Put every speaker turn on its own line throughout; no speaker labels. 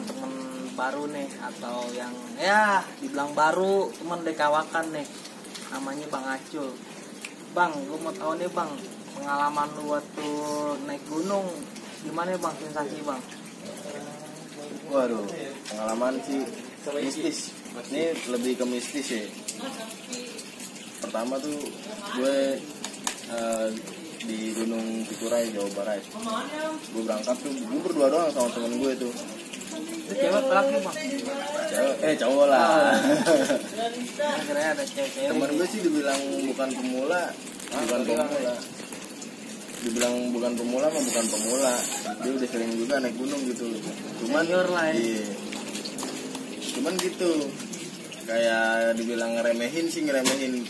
teman baru nih, atau yang ya dibilang baru teman dekawakan nih, namanya Bang Acul. Bang, gue mau tahu nih Bang, pengalaman lu waktu naik gunung gimana Bang, sensasi Bang?
Waduh, pengalaman sih mistis. Ini lebih ke mistis ya. Pertama tuh gue di Gunung Cikuray, Jawa Barat. Gue berangkat tuh, gue berdua doang sama temen gue tuh.
Itu cewek laki Bang?
Cowok lah.
Akhirnya ada cewek.
Temen gue sih dibilang bukan pemula. Dibilang bukan pemula mah bukan pemula. Dia udah sering juga naik gunung gitu. Cuman
lah, ya.
Iya. Cuman gitu. Kayak dibilang ngeremehin.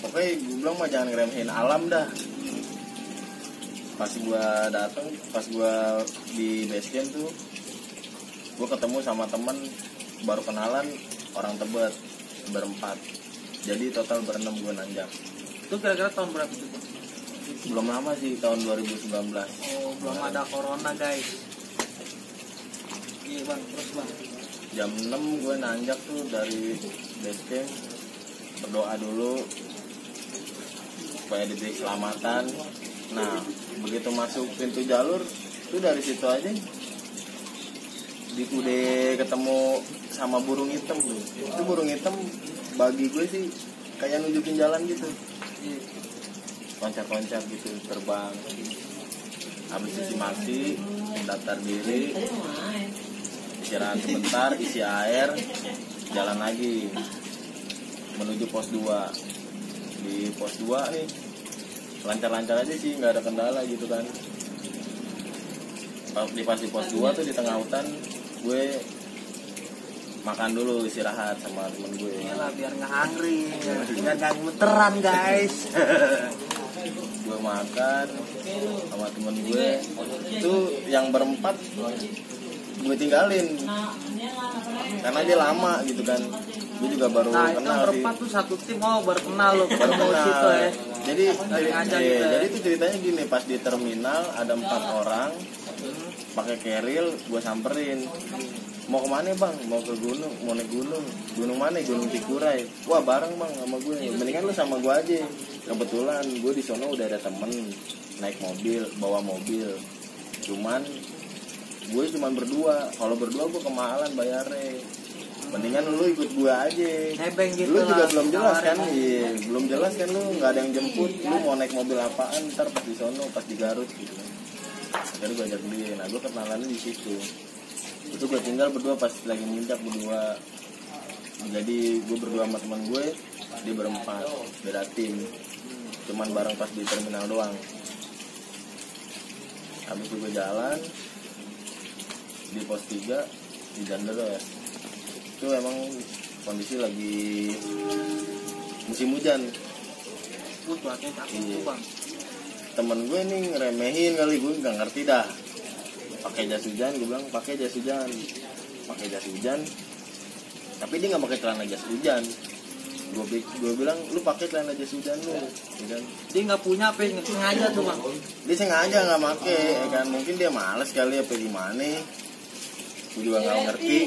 Pokoknya gue bilang mah jangan ngeremehin alam dah. Pas gue dateng, pas gue di base camp tuh, gue ketemu sama temen baru kenalan, orang Tebet, berempat. Jadi total berenam gue nanjak.
Itu kira-kira tahun berapa itu Bang?
Belum lama sih, tahun 2019.
Oh, belum ada corona guys. Iya Bang, terus Bang.
Jam 6 gue nanjak tuh dari base camp. Berdoa dulu supaya diberi keselamatan. Nah, begitu masuk pintu jalur tuh dari situ aja udah ketemu sama burung hitam tuh. Itu burung hitam bagi gue sih kayak nunjukin jalan gitu. Loncat-loncat gitu, terbang. Habis isi mati, daftar diri, istirahat sebentar, isi air, jalan lagi menuju pos 2. Di pos 2 nih lancar-lancar aja sih, nggak ada kendala gitu kan. Di pos 2 tuh di tengah hutan, gue makan dulu, istirahat sama temen gue.
Iyalah, biar nggak hungry, biar nggak gemeteran guys.
Gue makan sama temen gue, itu yang berempat gue tinggalin karena dia lama gitu kan. Gue juga baru kenal sih.
Berempat tuh satu tim, baru kenal lo,
baru kenal
situ ya.
Jadi itu ceritanya gini, pas di terminal ada 4 orang pakai keril, gue samperin, mau kemana bang? Mau ke gunung, mau naik gunung mana? Gunung Cikuray. Wah bareng bang sama gue, mendingan lu sama gue aja. Kebetulan gue di sono udah ada temen naik mobil, bawa mobil. Cuman gue berdua. Kalau berdua gue kemahalan bayarnya. Mendingan lu ikut gue aja.
Nebeng gitu.
Lu juga belum jelas kan? Iya, belum jelas kan, lu nggak ada yang jemput. Lu mau naik mobil apaan? Ntar pas di sono, pas di Garut gitu. Akhirnya gue ajak dia. Nah gue kenalannya di situ. Itu gue tinggal berdua pas lagi muncak berdua. Jadi gue berdua sama teman gue, dia berempat, beda tim. Cuman bareng pas di terminal doang. Habis itu gue jalan di pos 3 di Jandero ya. Itu emang kondisi lagi musim hujan.
Iya.
Temen gue nih ngeremehin kali, gue nggak ngerti dah. Pakai jas hujan, gue bilang pakai jas hujan. Tapi dia nggak pakai celana jas hujan. Gue bilang lu pakai celana jas hujan lu, ya kan?
Dia nggak punya apa, sengaja tuh bang.
Dia sengaja nggak pakai, ya kan? Mungkin dia males kali apa gimana? Gue juga nggak ngerti.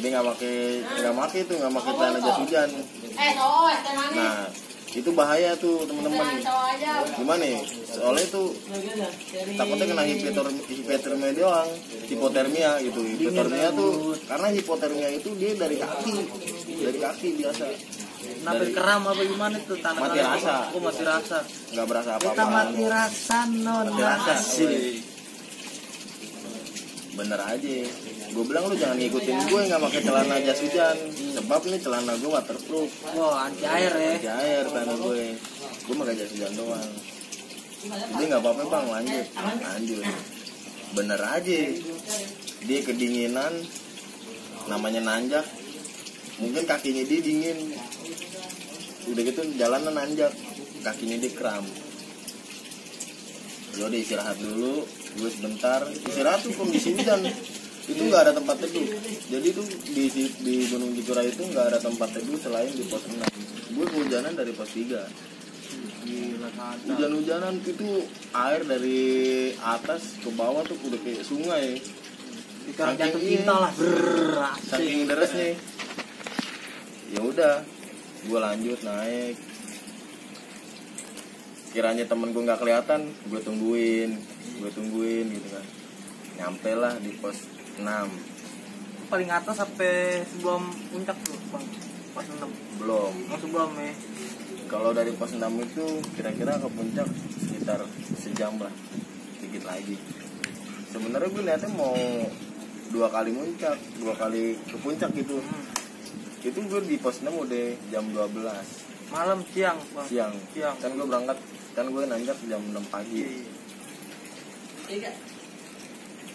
Dia nggak pakai celana jas hujan. Nah itu bahaya tuh teman-teman. Gimana nih? Soalnya tuh takutnya kena hipotermia doang, hipotermia gitu. Hipotermia tuh karena hipotermia itu dia dari kaki biasa.
Nabi keram apa gimana tuh tanah?
Mati rasa.
Mati rasa.
Nggak berasa apa-apa.
Kita mati rasa non.
Mati rasa sih. Bener aja. Gue bilang lu jangan ngikutin gue nggak pakai celana jas hujan. Sebab nih celana gue waterproof.
Wah anti air ya.
Anti air celana gue. Gue pakai jas hujan doang. Jadi nggak apa-apa bang, lanjut. Bener aja. Dia kedinginan. Namanya nanjak. Mungkin kakinya dia dingin. Udah gitu jalanan nanjak. Kakinya dia kram. Lo dia istirahat dulu. Gue sebentar. Istirahat tuh kondisi hujan. Itu nggak ada tempat teduh. Jadi tuh di Gunung Cikuray itu nggak ada tempat teduh selain di pos 6. Gue kehujanan dari pos 3. Hujan-hujanan itu air dari atas ke bawah tuh udah kayak sungai.
Dikira jatuh cinta lah.
Saking deresnya. Ya udah, gue lanjut naik. Kiranya temen gue nggak kelihatan, gue tungguin gitu kan. Nyampe lah di pos 6.
Paling atas sampai sebelum puncak tuh bang, pos 6.
Belum.
Oh sebelum ya.
Kalau dari pos 6 itu kira-kira ke puncak sekitar sejam lah, dikit lagi. Sebenarnya gue niatnya mau 2 kali muncak, 2 kali ke puncak gitu. Itu gue di pos 6 udah jam 12
malam. Siang bang.
Siang. Kan gue berangkat, kan gue nanjak jam 6 pagi.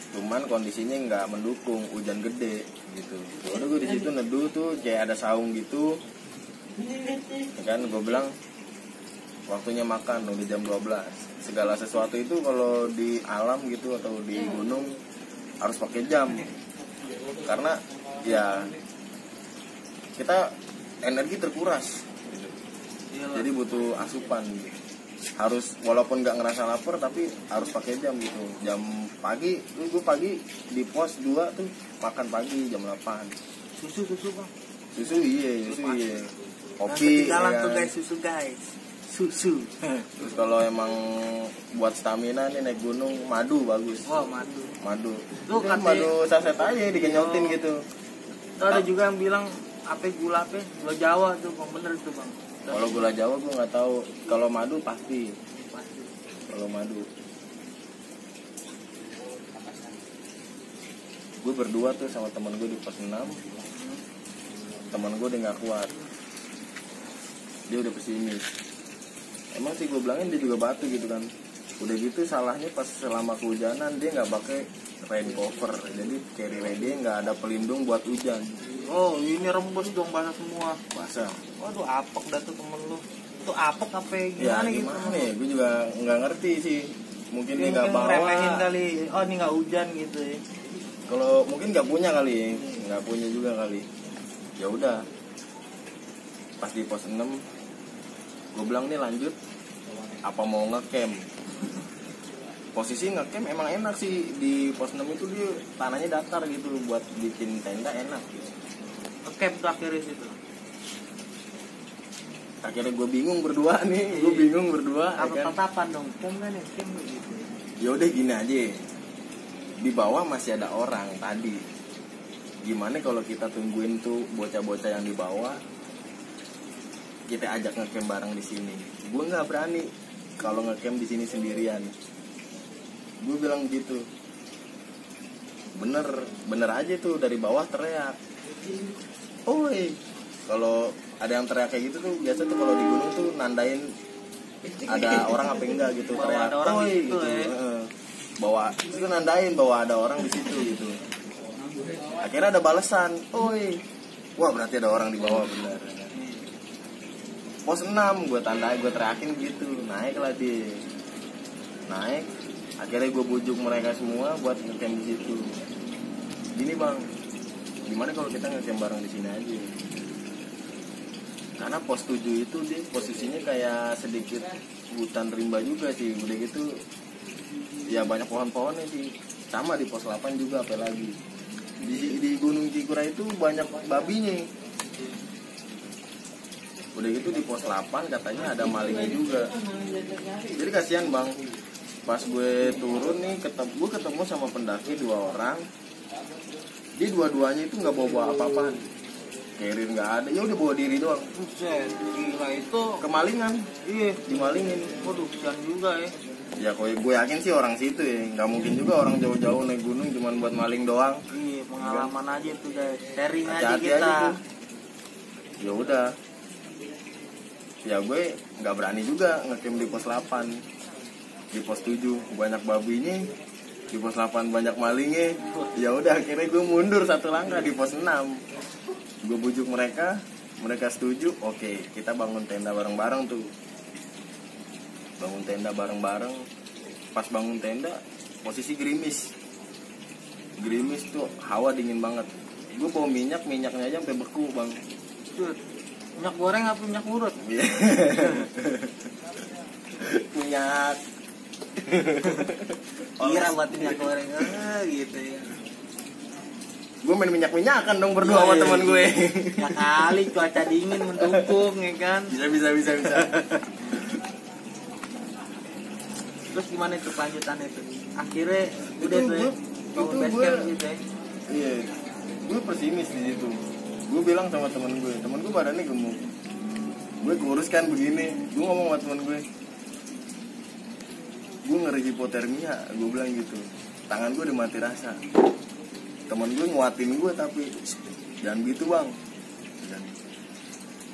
Cuman kondisinya nggak mendukung, hujan gede gitu. Udah gue di situ neduh tuh kayak ada saung gitu. Ya kan gue bilang waktunya makan udah jam 12. Segala sesuatu itu kalau di alam gitu atau di gunung harus pakai jam. Karena ya kita energi terkuras. Jadi butuh asupan gitu. Harus walaupun nggak ngerasa lapar tapi harus pakai jam gitu. Jam pagi, gue pagi di pos 2 tuh makan pagi jam 8.
Susu bang.
Susu iya. Kopi
jalan
ya.
tuh guys, susu.
Terus kalau emang buat stamina nih naik gunung, madu bagus.
Wah,
Madu.
Tuh
kan madu saset aja dikenyotin gitu.
Tuh ada juga yang bilang gula Jawa tuh bang, bener tuh bang.
Kalau gula Jawa gue nggak tahu. Kalau madu pasti. Kalau madu. Gue berdua tuh sama teman gue di pos 6. Teman gue udah nggak kuat. Dia udah pesimis. Emang sih gue bilangin dia juga batu gitu kan. Udah gitu salahnya pas selama kehujanan dia nggak pakai rain cover. Jadi carry dia nggak ada pelindung buat hujan.
Oh ini rembes dong, basah semua.
Basah.
Waduh apek dah tuh temen lu. Itu apek apa
Ya
gimana
gimana
gitu?
nih? Gue juga nggak ngerti sih. Mungkin dia nggak bawa.
Ngeremehin kali. Oh ini nggak hujan gitu ya.
Kalau mungkin nggak punya kali, nggak punya juga kali. Ya udah. Pas di pos 6 gue bilang nih lanjut apa mau ngecamp. Posisi ngecamp emang enak sih di pos 6 itu, dia tanahnya datar gitu, buat bikin tenda enak gitu.
Ngecamp tuh akhirnya situ.
Akhirnya gue bingung berdua nih,
Apa
ya kan?
tatapan dong? Camp kan ya, camp gitu.
Ya udah gini aja. Di bawah masih ada orang tadi. Gimana kalau kita tungguin tuh bocah-bocah yang di bawah, kita ajak ngecamp bareng di sini. Gue nggak berani kalau ngecamp di sini sendirian. Gue bilang gitu. Bener aja tuh dari bawah teriak. Oi, kalau ada yang teriak kayak gitu tuh biasa tuh kalau di gunung tuh nandain ada orang apa enggak gitu,
Bahwa
teriak.
ada orang
Oi
di situ,
gitu.
ya.
Bawa itu nandain bahwa ada orang di situ gitu. Akhirnya ada balasan. Oi. Wah, berarti ada orang di bawah benar. Pos 6 gue tandai, gue teriakin gitu. Naik lah dia. Naik. Akhirnya gue bujuk mereka semua buat ngecamp di situ. Gini bang, gimana kalau kita ngecamp bareng di sini aja? Karena pos 7 itu dia posisinya kayak sedikit hutan rimba juga sih. Udah gitu ya banyak pohon-pohonnya sih. Sama di pos 8 juga apalagi. Di Gunung Cikura itu banyak babinya. Udah gitu di pos 8 katanya ada malingnya juga. Jadi kasihan bang. Pas gue turun nih, gue ketemu sama pendaki 2 orang. Dia dua-duanya itu nggak bawa apa-apaan. Carrier nggak ada, ya udah bawa diri doang.
Buset, gila itu.
Kemalingan.
Iya,
Dimalingin.
waduh kasihan juga ya.
Ya gue yakin sih orang situ ya. Nggak mungkin juga orang jauh-jauh naik gunung cuman buat maling doang.
Iya, pengalaman aja tuh guys. Sharing aja
Hati-hati
kita.
aja tuh. Ya udah. Ya gue nggak berani juga ngecamp di pos 8. Di pos 7 banyak babinya. Di pos 8 banyak malingnya. Ya udah akhirnya gue mundur 1 langkah di pos 6. Gue bujuk mereka setuju. Oke, kita bangun tenda bareng-bareng tuh. Bangun tenda bareng-bareng. Pas bangun tenda posisi gerimis tuh, hawa dingin banget. Gue bawa minyaknya aja sampai beku bang.
Minyak goreng apa minyak urut?
Minyak
Kira buat minyak goreng gitu ya.
gue main minyak-minyakan dong berdua sama teman gue.
Ya kali cuaca dingin mendukung ya kan.
Bisa.
Terus gimana itu kelanjutannya itu? Akhirnya udah tuh ya, bangun base camp gitu ya.
Iya, gue pesimis di situ. Gue bilang sama teman gue badannya gemuk. Gue kurus kan begini. Gue ngomong sama teman gue ngeri hipotermia. Gue bilang gitu. Tangan gue udah mati rasa. Temen gue nguatin gue tapi jangan gitu bang.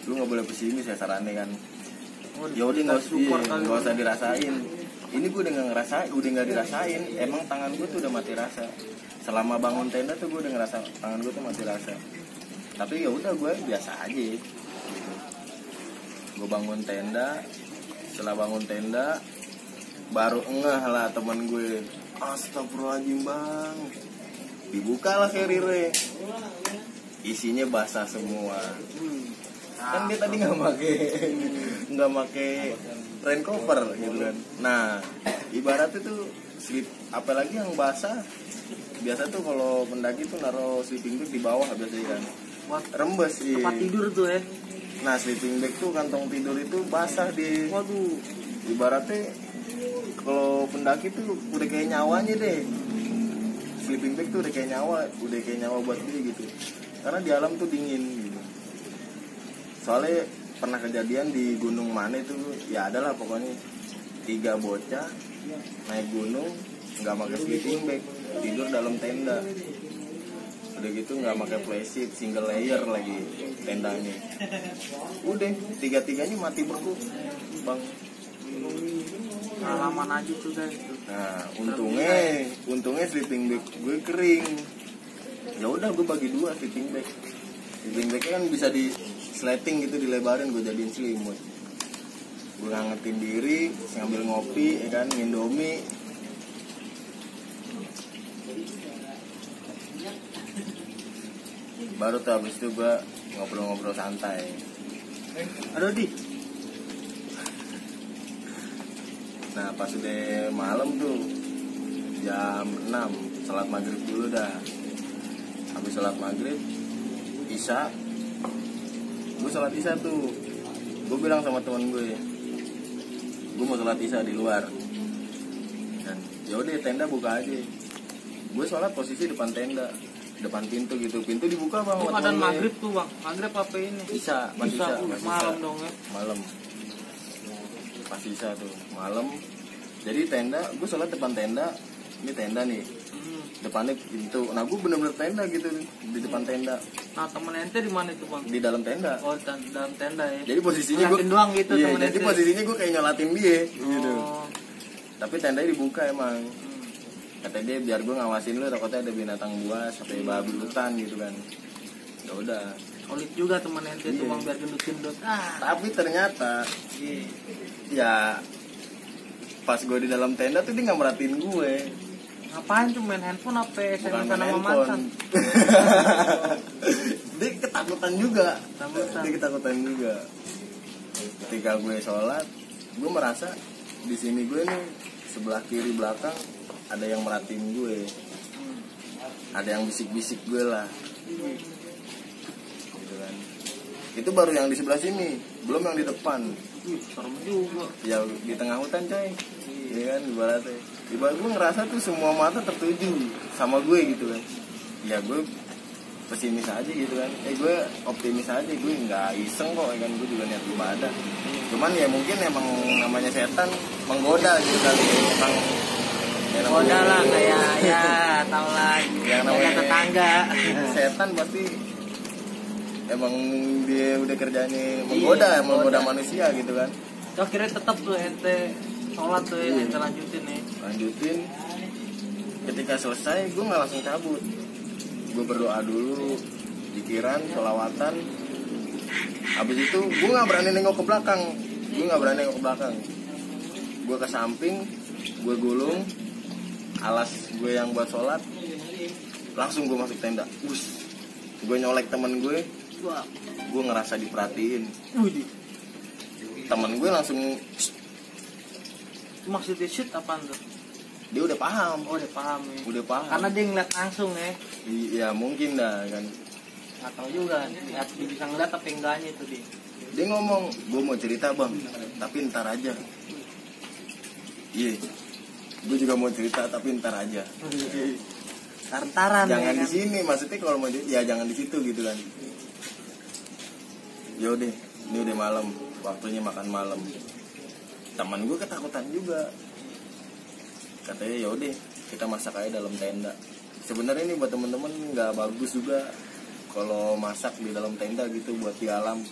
Lu nggak boleh pesimis ya sarannya kan. Ya udah nggak usah dirasain. Ini gue udah nggak dirasain. Emang tangan gue tuh udah mati rasa. Selama bangun tenda tuh gue udah ngerasa tangan gue tuh mati rasa. Tapi ya udah gue biasa aja. Gue bangun tenda. Setelah bangun tenda baru ngeh lah teman gue. Astagfirullahaladzim bang. Dibuka lah carrier-nya. Isinya basah semua. Kan dia tadi nggak make rain cover gitu kan. Nah ibaratnya tuh slip, apalagi yang basah. Biasa tuh kalau pendaki tuh naruh sleeping bag di bawah biasanya kan. Rembes sih.
Tempat tidur tuh ya.
Nah sleeping bag tuh kantong tidur itu basah di.
Waduh.
Ibaratnya kalau pendaki tuh udah kayak nyawanya deh. Sleeping bag tuh udah kayak nyawa buat dia gitu. Karena di alam tuh dingin gitu. Soalnya pernah kejadian di gunung mana itu ya adalah pokoknya 3 bocah naik gunung nggak pakai sleeping bag, tidur dalam tenda. Udah gitu nggak pakai flysheet, single layer lagi tendanya. Udah 3-tiganya mati beku bang.
Pengalaman aja tuh guys.
Nah untungnya sleeping bag gue kering. Ya udah gue bagi 2 sleeping bag. Sleeping bagnya kan bisa di sleting gitu, dilebarin, gue jadiin selimut. Gue ngangetin diri sambil ngopi ya kan, Indomie. Baru tuh habis itu gue ngobrol-ngobrol santai. Aduh di. Nah pas udah malam tuh jam 6 salat maghrib dulu dah. Habis salat maghrib isya, gue salat isya tuh. Gue bilang sama teman gue mau salat isya di luar. Dan ya udah tenda buka aja. Gue salat posisi depan tenda, depan pintu gitu. Pintu dibuka bang.
Itu keadaan maghrib tuh bang. Maghrib apa ini?
Isya, pas isya.
Malam dong ya.
Malam. Pas isya tuh malam. Jadi tenda, gue sholat depan tenda. Ini tenda nih, depannya pintu. Nah gue bener-bener tenda gitu, di depan tenda.
Nah temen ente di mana itu bang?
Di dalam tenda.
Oh dalam tenda ya.
Jadi posisinya gue
doang gitu.
Iya, jadi posisinya gue kayak nyolatin dia gitu. Tapi tendanya dibuka emang. Kata dia biar gue ngawasin lu, takutnya ada binatang buas sampai babi hutan gitu kan. Ya udah.
Solid juga temen ente tuh bang, biar gendut-gendut.
Tapi ternyata ya pas gue di dalam tenda tuh dia nggak merhatiin gue.
Ngapain tuh main handphone apa SMS sama mantan?
Dia ketakutan juga. Ketika gue sholat, gue merasa di sini gue nih sebelah kiri belakang ada yang merhatiin gue. Ada yang bisik-bisik gue lah. Gitu kan. Itu baru yang di sebelah sini, belum yang di depan.
Serem juga.
Ya di tengah hutan coy. Iya kan ibaratnya. Ibarat gue ngerasa tuh semua mata tertuju sama gue gitu kan. Ya gue pesimis aja gitu kan. Gue optimis aja, gue nggak iseng kok kan, gue juga niat ibadah. Cuman ya mungkin emang namanya setan menggoda gitu kali. Emang
menggoda lah kayak ya tau lah.
Yang namanya
tetangga.
Setan pasti emang dia udah kerjanya menggoda manusia gitu kan.
Akhirnya tetap tuh ente sholat tuh ya, ente
lanjutin. Ketika selesai gue nggak langsung cabut, gue berdoa dulu, zikiran, sholawatan. Habis itu gue nggak berani nengok ke belakang. Gue ke samping, gue gulung alas gue yang buat sholat, langsung gue masuk tenda. Gue nyolek temen gue ngerasa diperhatiin. Temen gue langsung
maksudnya shit apaan tuh?
dia udah paham.
Oh, udah paham ya.
Udah paham.
Karena dia ngeliat langsung ya.
Iya mungkin dah kan.
Atau juga lihat, dia bisa ngeliat tapi enggaknya itu dia.
Dia ngomong, gue mau cerita bang, tapi ntar aja. Iya, gue juga mau cerita tapi ntar aja.
Taran-taran
Jangan
ya,
di
kan?
sini, maksudnya kalau mau ya jangan di situ gitu kan. Yaudah, ini udah malam, waktunya makan malam. Teman gue ketakutan juga. Katanya yaudah, kita masak aja dalam tenda. Sebenarnya ini buat temen-temen nggak bagus juga kalau masak di dalam tenda gitu buat di alam.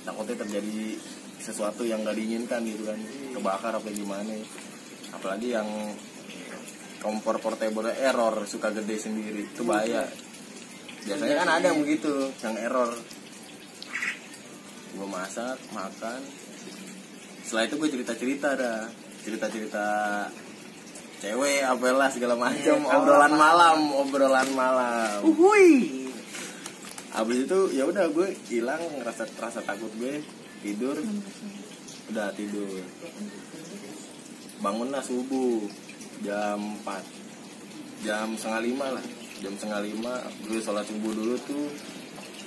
Takutnya terjadi sesuatu yang nggak diinginkan gitu kan, kebakar apa gimana. Apalagi yang kompor portable error suka gede sendiri, itu bahaya. Biasanya kan ada yang begitu, yang error. Gue masak, makan. Setelah itu gue cerita-cerita dah, cerita-cerita cewek, apalah segala macam, obrolan malam.
Uhuy.
Abis itu ya udah gue hilang rasa takut gue, tidur. Udah tidur. Bangunlah subuh jam 4. Jam 4:30 lah. Jam 4:30 gue sholat subuh dulu tuh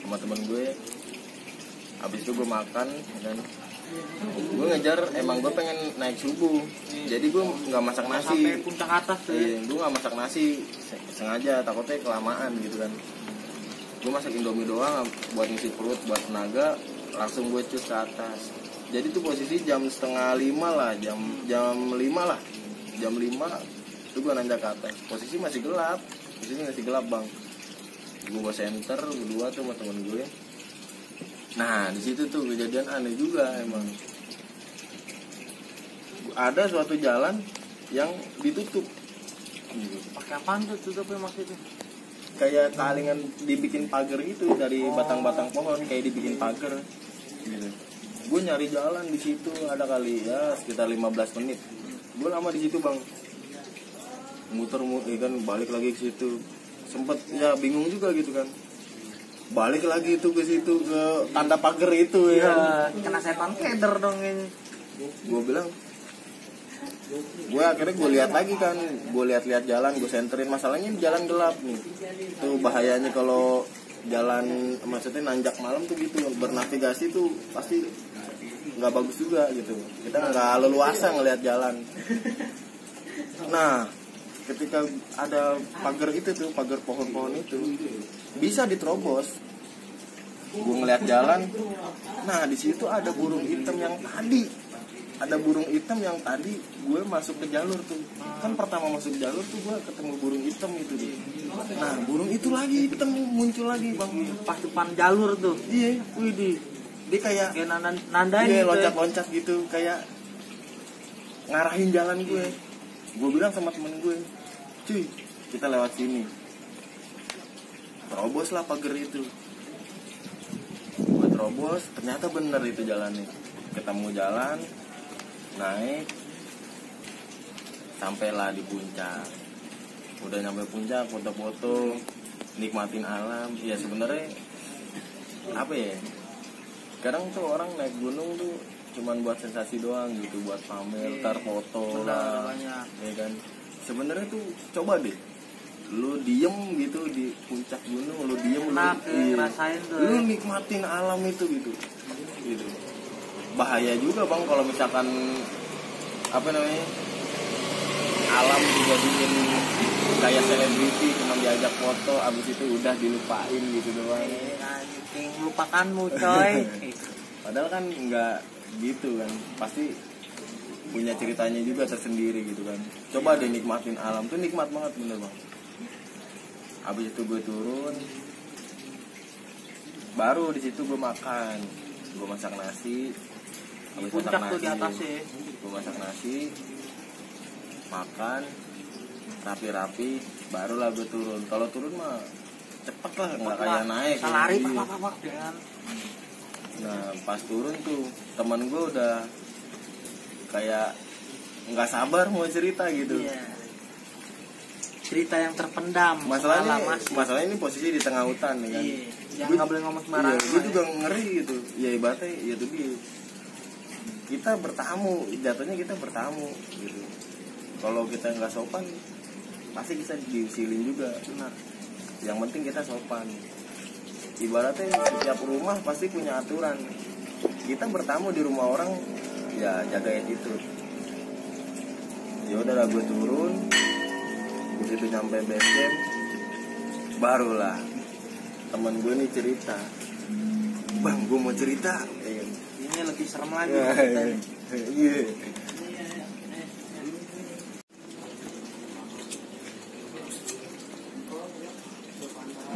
sama temen gue. Abis itu gue makan dan gue ngejar, emang gue pengen naik subuh. Jadi gue nggak masak nasi.
Sampai puncak atas tuh.
Iya, gue nggak masak nasi sengaja, takutnya kelamaan gitu kan. Gue masak Indomie doang buat ngisi perut, buat tenaga, langsung gue cus ke atas. Jadi tuh posisi jam 4:30 lah, jam 5 lah, jam 5 tuh gue nanjak ke atas. Posisi masih gelap bang. Gue bawa senter berdua tuh sama temen gue. Nah di situ tuh kejadian aneh juga emang. Ada suatu jalan yang ditutup.
Pakai apaan tuh tutupnya maksudnya?
Kayak talingan dibikin pagar gitu dari batang-batang pohon, kayak dibikin pagar gitu. Gue nyari jalan di situ ada kali ya sekitar 15 menit. Gue lama di situ bang, muter kan, balik lagi ke situ. Sempet ya bingung juga gitu kan, balik lagi itu ke situ ke tanda pagar itu ya.
Kena setan keder dong ini.
Gue bilang, gue akhirnya gue lihat lagi kan, gue lihat jalan, gue senterin. Masalahnya ini jalan gelap nih, itu bahayanya kalau jalan, maksudnya nanjak malam tuh gitu, bernavigasi tuh pasti nggak bagus juga gitu, kita nggak leluasa ngelihat jalan. Nah ketika ada pagar itu tuh, pagar pohon-pohon itu bisa diterobos, gue ngelihat jalan. Nah di situ ada burung hitam yang tadi gue masuk ke jalur tuh. Kan pertama masuk jalur tuh gue ketemu burung hitam itu tuh. Nah burung itu lagi hitam muncul lagi bang,
Pas depan jalur tuh.
iya, widih, dia kayak
nandain
dia
gitu.
loncat-loncat gitu, kayak ngarahin jalan gue. Gue bilang sama temen gue, cuy kita lewat sini. Terobos lah pagar itu. Gue terobos, ternyata bener itu jalannya. Ketemu jalan, naik, sampailah di puncak. Udah nyampe puncak, foto-foto, nikmatin alam. Ya sebenarnya apa ya? Sekarang tuh orang naik gunung tuh cuman buat sensasi doang gitu, buat pamer, tar foto lah, ya kan. Sebenarnya tuh coba deh, lu diem gitu di puncak gunung, lu diem,
ngerasain tuh.
Lu nikmatin alam itu gitu. Bahaya juga bang kalau misalkan apa namanya, alam dijadiin kayak selebriti, cuma diajak foto, abis itu udah dilupain gitu doang.
Melupakanmu coy.
Padahal kan nggak gitu kan, pasti punya ceritanya juga tersendiri gitu kan. Coba deh nikmatin alam tuh, nikmat banget bener bang. Abis itu gue turun, baru di situ gue makan, gue masak nasi. Abis
Puncak
masak nasi
tuh di atas ya.
gue masak nasi, makan rapi-rapi, barulah gue turun. Kalau turun mah cepet lah, nggak kayak naik.
Lari
gitu.
pak dengan.
Nah pas turun tuh teman gue udah kayak nggak sabar mau cerita gitu.
Iya. Cerita yang terpendam.
Masalahnya ini posisi di tengah hutan nih kan.
Iya. Yang nggak boleh ngomong sembarangan.
Iya, gue juga ngeri gitu. Ya ibaratnya ya tuh kita bertamu, jatuhnya kita bertamu gitu. Kalau kita nggak sopan pasti kita diusilin juga.
Benar.
Yang penting kita sopan. Ibaratnya setiap rumah pasti punya aturan. Kita bertamu di rumah orang, ya jagain itu. Ya udahlah, gue turun. Begitu nyampe base camp, barulah teman gue nih cerita, bang gue mau cerita.
Ini lebih serem lagi.
Iya.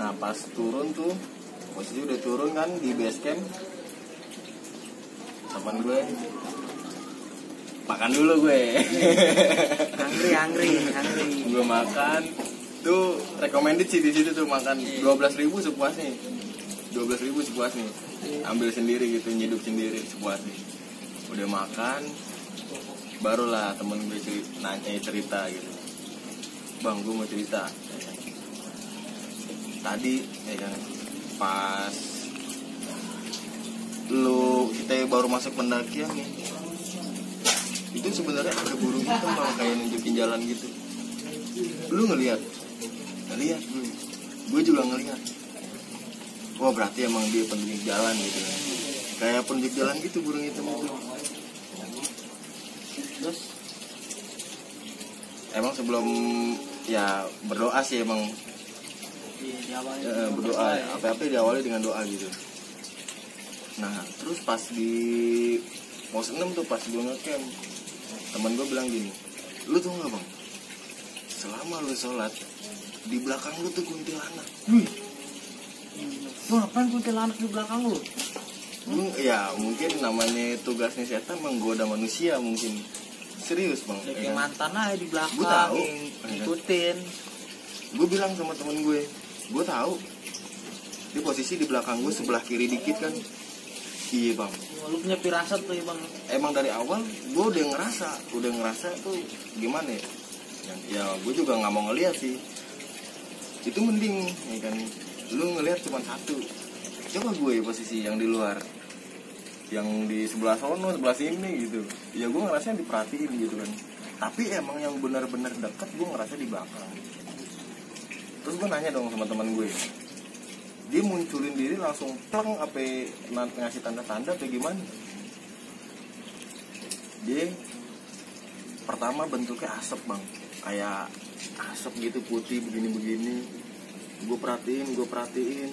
Nah pas turun tuh, posisi udah turun kan di base camp, teman gue makan dulu gue.
Hungry.
Gue makan tuh, recommended sih di situ tuh makan 12.000 sepuasnya. 12.000 sepuasnya. Ambil sendiri gitu, nyidup sendiri sepuasnya. Udah makan, barulah temen gue nanya cerita gitu. Bang, gue mau cerita. Tadi ya kan pas kita baru masuk pendakian nih, itu sebenarnya ada burung hitam bang, kayak nunjukin jalan gitu. Lu ngelihat gue juga ngelihat. Wah berarti emang dia penunjuk jalan gitu, kayak penunjuk jalan gitu burung hitam itu. Terus emang sebelum ya berdoa sih emang berdoa, apa-apa diawali dengan doa gitu. Nah terus pas di pos 6 tuh, pas gue ngecamp, temen gue bilang gini, lu tau gak bang, selama lu sholat di belakang lu tuh kuntilanak.
Lu ngapain kuntilanak di belakang lu?
Ya mungkin namanya tugasnya setan menggoda manusia mungkin. Serius bang.
Kayak mantan aja di belakang.
Gue tahu.
Ikutin.
Gue bilang sama temen gue tahu. Di posisi di belakang gue sebelah kiri dikit kan. Iya bang.
Lu punya firasat tuh ya bang.
Emang dari awal gue udah ngerasa tuh gimana ya? Ya gue juga nggak mau ngeliat sih. Itu mending ya kan. Lu ngeliat cuma satu. Coba gue posisi yang di luar, yang di sebelah sono, sebelah sini gitu. Ya gue ngerasa diperhatiin gitu kan. Tapi emang yang benar-benar dekat gue ngerasa di belakang. Terus gue nanya dong sama teman gue, dia munculin diri langsung pleng, apa ngasih tanda-tanda apa gimana? Dia pertama bentuknya asap bang, kayak asap gitu putih begini-begini. Gue perhatiin,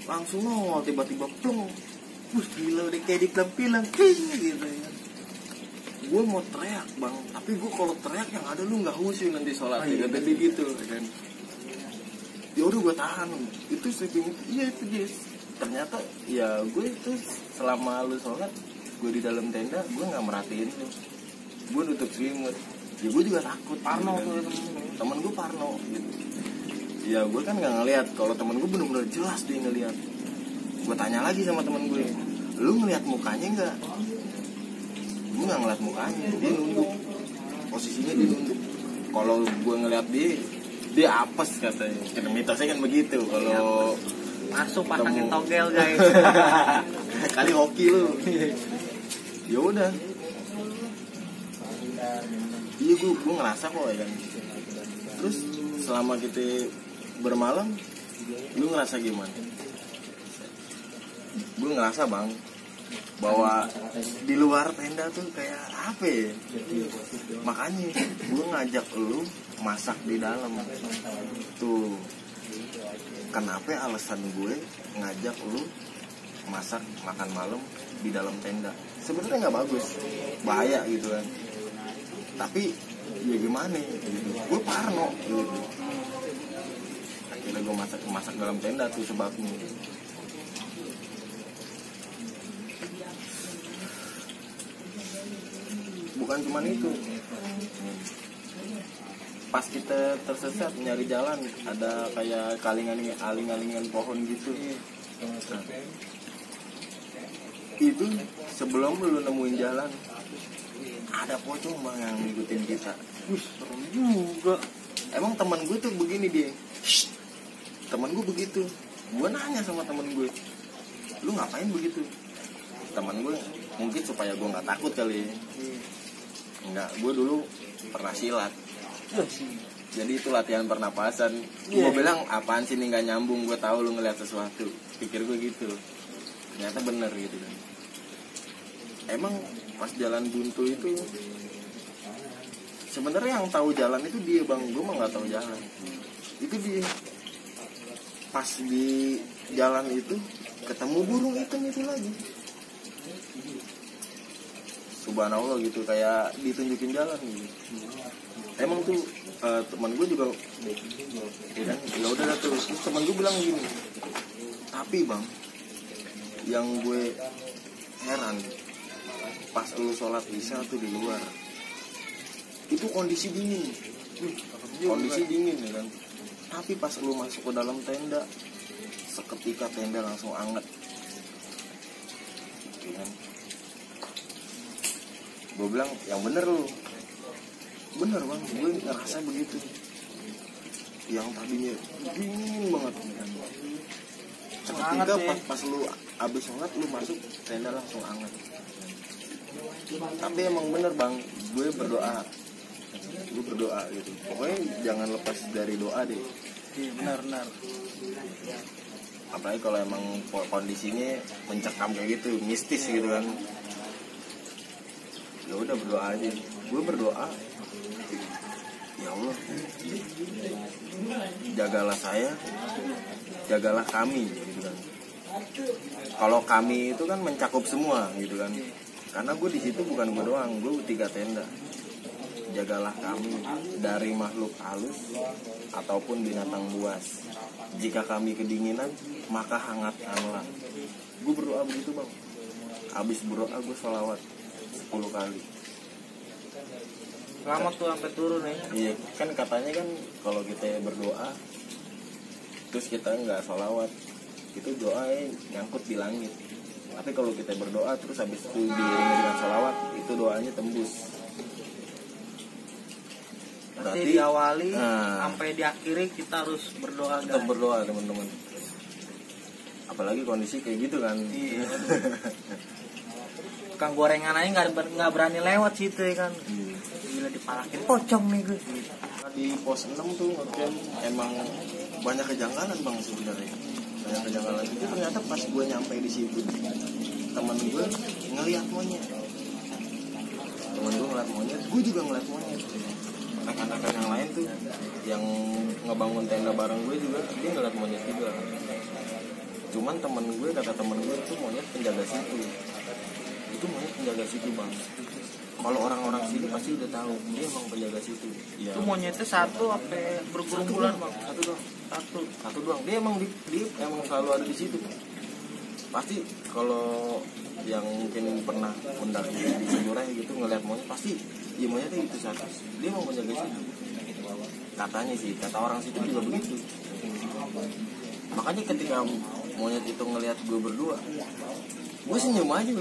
langsung nongol tiba-tiba pleng. Gila udah kayak di film gitu ya. Gue mau teriak bang, tapi gue kalau teriak yang ada lu nggak khusyuk nanti sholat ya, kata dia gitu kan. Ya udah gue tahan itu sleeping, iya itu dia. Ternyata ya gue itu selama lu sholat, gue di dalam tenda gue nggak merhatiin lu, gue nutup selimut. Ya gue juga takut.
Parno
gitu,
tuh
temen gue parno gitu. Ya gue kan nggak ngelihat, kalau temen gue bener-bener jelas dia ngelihat. Gue tanya lagi sama temen gue, lu ngelihat mukanya nggak? Gue nggak ngeliat mukanya, dia nunduk, posisinya dia nunduk. Kalau gue ngeliat dia apes katanya. Karena mitosnya kan begitu. Kalau
masuk pasangin togel guys.
Kali hoki lu. Ya udah. Iya gue ngerasa kok ya kan. Terus selama kita bermalam, lu ngerasa gimana? Gue ngerasa bang, bahwa di luar tenda tuh kayak apa ya? Makanya gue ngajak lu masak di dalam tuh. Kenapa alasan gue ngajak lu masak makan malam di dalam tenda? Sebenarnya nggak bagus, bahaya gitu kan. Tapi ya gimana gitu. Gue parno gitu. Akhirnya gue masak dalam tenda tuh sebabnya. Bukan cuma itu, pas kita tersesat nyari jalan, ada kayak aling-alingan pohon gitu. Nah, itu sebelum lu nemuin jalan, ada pocong bang yang ngikutin kita.
Serem juga.
Emang teman gue tuh begini dia. Teman gue begitu. Gue nanya sama teman gue, lu ngapain begitu? Teman gue mungkin supaya gue nggak takut kali. Enggak, gue dulu pernah silat.
Iya sih.
Jadi itu latihan pernapasan.
Iya.
Gue bilang apaan sih ini nggak nyambung, gue tahu lu ngeliat sesuatu. Pikir gue gitu. Ternyata bener gitu kan. Emang pas jalan buntu itu sebenarnya yang tahu jalan itu dia bang, gue mah nggak tahu jalan. Itu dia pas di jalan itu ketemu burung hitam itu lagi. Subhanallah gitu, kayak ditunjukin jalan gitu. Emang tuh teman gue juga ya udah tuh. Terus teman gue bilang gini, tapi bang yang gue heran pas lu sholat isya tuh di luar itu kondisi dingin, ya kan. Tapi pas lu masuk ke dalam tenda, seketika tenda langsung anget, ya kan? Gue bilang yang bener lu, bener bang, gue ngerasa begitu. Yang tadinya dingin banget, ya kan? Seketika pas lu abis sholat lu masuk tenda langsung anget. Tapi emang bener bang, gue berdoa gitu. Pokoknya jangan lepas dari doa deh.
Iya benar.
Apalagi kalau emang kondisinya mencekam kayak gitu, mistis gitu kan. Ya udah berdoa aja. Gue berdoa, ya Allah, jagalah saya, jagalah kami gitu kan. Kalau kami itu kan mencakup semua gitu kan. Karena gue di situ bukan gue doang, gue 3 tenda. Jagalah kami dari makhluk halus ataupun binatang buas. Jika kami kedinginan, maka hangatkanlah. Gue berdoa begitu bang. Habis berdoa gue sholawat 10 kali.
Lama tuh sampai turun ya.
Iya, kan katanya kan kalau kita berdoa terus kita nggak sholawat, itu doa nyangkut di langit. Tapi kalau kita berdoa terus habis itu diiringi dengan sholawat, itu doanya tembus.
Berarti diawali sampai diakhiri kita harus berdoa.
Tetap berdoa teman-teman. Apalagi kondisi kayak gitu kan.
Iya. Kang gorengan aja nggak berani lewat situ ya kan. Gila dipalakin pocong nih gue.
Di pos 6 tuh ngecamp emang banyak kejanggalan bang sebenarnya. Banyak kejanggalan itu ternyata pas gue nyampe di situ teman gue ngeliat monyet. Gue juga ngeliat monyet. Rekan-rekan yang lain tuh yang ngebangun tenda bareng gue juga dia ngeliat monyet juga. Cuman kata temen gue itu monyet penjaga situ. Itu monyet penjaga situ bang. Kalau orang-orang sini pasti udah tahu dia emang penjaga situ. Ya.
Itu monyetnya satu apa bergerombolan bang?
Satu doang. Dia emang emang selalu ada di situ. Pasti kalau yang mungkin pernah mendaki di Sigurai gitu ngeliat monyet pasti ya monyetnya itu satu. Dia emang penjaga situ. Katanya sih, kata orang situ juga begitu. Makanya ketika monyet itu ngeliat gue berdua, gue senyum aja.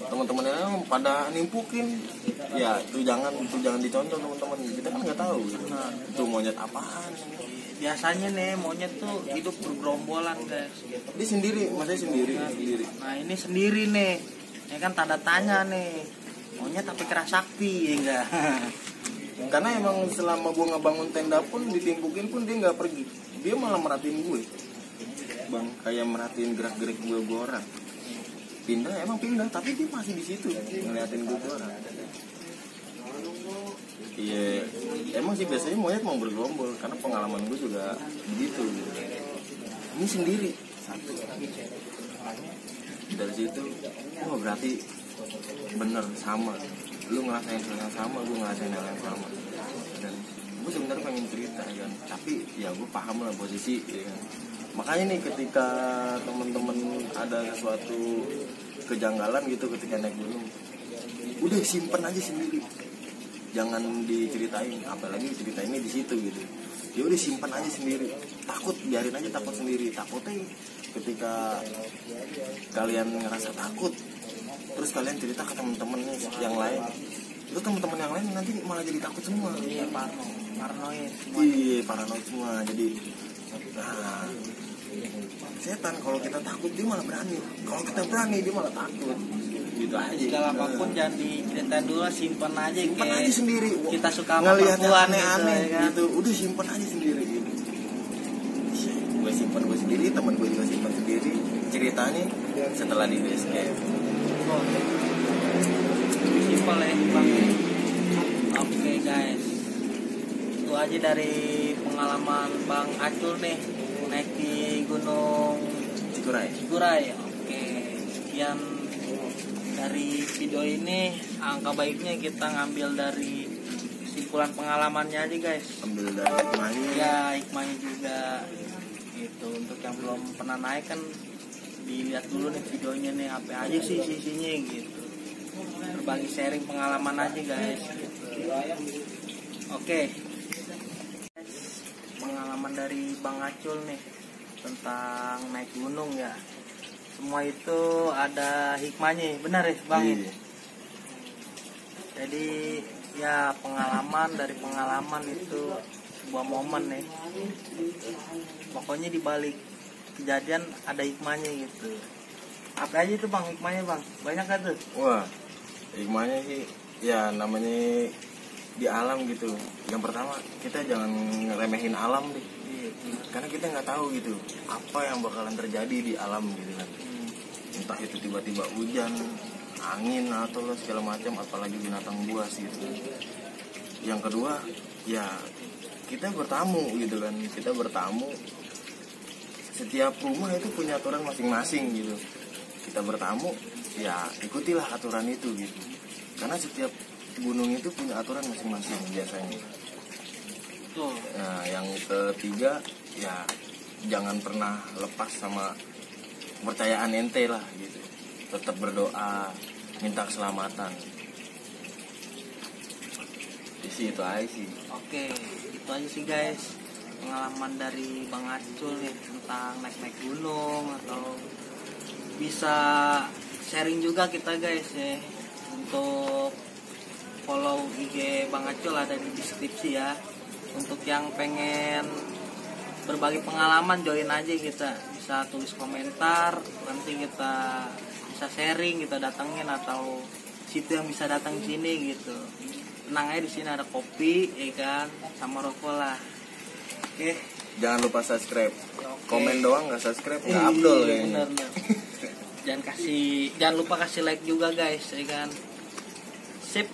Teman-temannya pada nimpukin. Ya itu jangan dicontoh teman-teman. Kita kan nggak tahu gitu. Nah, itu monyet apaan.
Biasanya nih monyet tuh hidup bergerombolan guys.
Dia sendiri.
Nah ini sendiri nih. Ini kan tanda tanya nih. Monyet tapi keras sakti ya enggak.
Karena emang selama gue ngebangun tenda pun ditimpukin pun dia nggak pergi. Dia malah merhatiin gue bang, kayak merhatiin gerak-gerik gue orang. Pindah tapi dia masih di situ ngeliatin gue orang. Iya, emang sih biasanya monyet mau bergerombol karena pengalaman gue juga begitu. Ini sendiri satu. Dari situ, oh berarti bener sama. Lu ngerasain hal yang sama, gue ngerasain hal yang sama. Dan gue sebenarnya pengen cerita kan, tapi ya gue paham lah posisi ya kan. Makanya nih ketika teman-teman ada sesuatu kejanggalan gitu ketika naik gunung, udah simpen aja sendiri, jangan diceritain, apalagi ceritainnya di situ gitu. Ya udah simpen aja sendiri, biarin aja takut sendiri. Takutnya ketika kalian ngerasa takut, terus kalian cerita ke teman-teman yang lain, itu teman-teman yang lain nanti malah jadi takut semua.
Iya paranoid
semua. Jadi setan kalau kita takut dia malah berani, kalau kita berani dia malah takut gitu aja.
Segala apapun jangan diceritain dulu, simpan aja.
Simpan aja sendiri.
Kita suka sama
ngelihat
perempuan
aneh-aneh
gitu, ya kan?
gitu, udah simpan aja sendiri gitu. Gue simpan gue sendiri, teman gue juga simpan sendiri. Ceritanya setelah di base camp.
Oh, simpel ya bang. Oke guys, itu aja dari pengalaman Bang Acul nih naik di Gunung Cikuray. Oke, sekian dari video ini. Angka baiknya kita ngambil dari kesimpulan pengalamannya aja guys.
Ambil dari hikmahnya.
Ya, hikmahnya juga. Gitu. Untuk yang belum pernah naik kan dilihat dulu nih videonya nih, apa aja sih sisinya gitu. Berbagi sharing pengalaman aja guys. Gitu. Oke. Pengalaman dari Bang Acul nih tentang naik gunung ya. Semua itu ada hikmahnya, benar ya Bang?
Iya.
Jadi ya pengalaman dari pengalaman itu sebuah momen nih. Pokoknya di balik kejadian ada hikmahnya gitu. Apa aja itu Bang hikmahnya Bang? Banyak kan tuh?
Wah, hikmahnya sih ya namanya di alam gitu. Yang pertama kita jangan ngeremehin alam deh. Karena kita nggak tahu gitu apa yang bakalan terjadi di alam gitu kan. Entah itu tiba-tiba hujan, angin atau segala macam, apalagi binatang buas gitu. Yang kedua ya kita bertamu gitu kan. Kita bertamu, setiap rumah itu punya aturan masing-masing gitu. Kita bertamu ya ikutilah aturan itu gitu. Karena setiap gunung itu punya aturan masing-masing biasanya. Nah, yang ketiga ya jangan pernah lepas sama kepercayaan ente lah gitu. Tetap berdoa, minta keselamatan. Itu aja sih.
Oke, itu aja sih guys pengalaman dari Bang Acul nih tentang naik gunung, atau bisa sharing juga kita guys ya. Untuk follow IG Bang Acul ada di deskripsi ya. Untuk yang pengen berbagi pengalaman join aja, kita bisa tulis komentar, nanti kita bisa sharing, kita datengin, atau situ yang bisa datang sini gitu. Tenang aja, di sini ada kopi ya kan, sama rokok lah. Oke.
Jangan lupa subscribe.
Oke.
Komen doang nggak subscribe nggak abdol kayaknya.
Bener. Jangan lupa kasih like juga guys ya kan. Sip.